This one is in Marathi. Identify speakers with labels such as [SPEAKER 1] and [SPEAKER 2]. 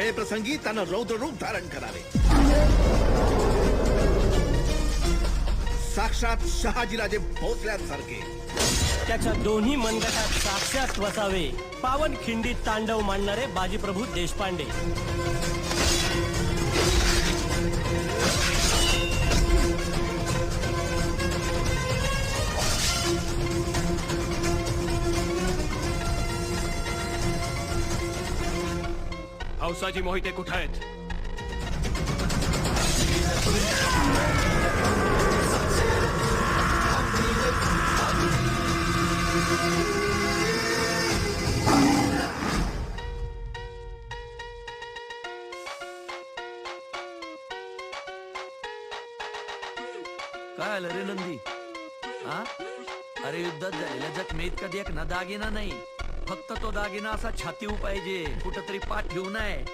[SPEAKER 1] हे प्रसंगी त्यानं रौद्र रूप धारण करावे. साक्षात शहाजीराजे भोसल्यांसारखे
[SPEAKER 2] त्याच्या दोन्ही मनगटात साक्षात वसावे पावन खिंडीत तांडव मांडणारे बाजीप्रभू देशपांडे.
[SPEAKER 3] हौसाजी मोहिते कुठे आहेत?
[SPEAKER 4] काय आलं रे नंदी? हा, अरे युद्धात झालेल्या जखमेत कधी एक ना दागिना नाही, फक्त तो दागिना असा छातीवर पाहिजे, कुठंतरी पाठ ठेवू नये.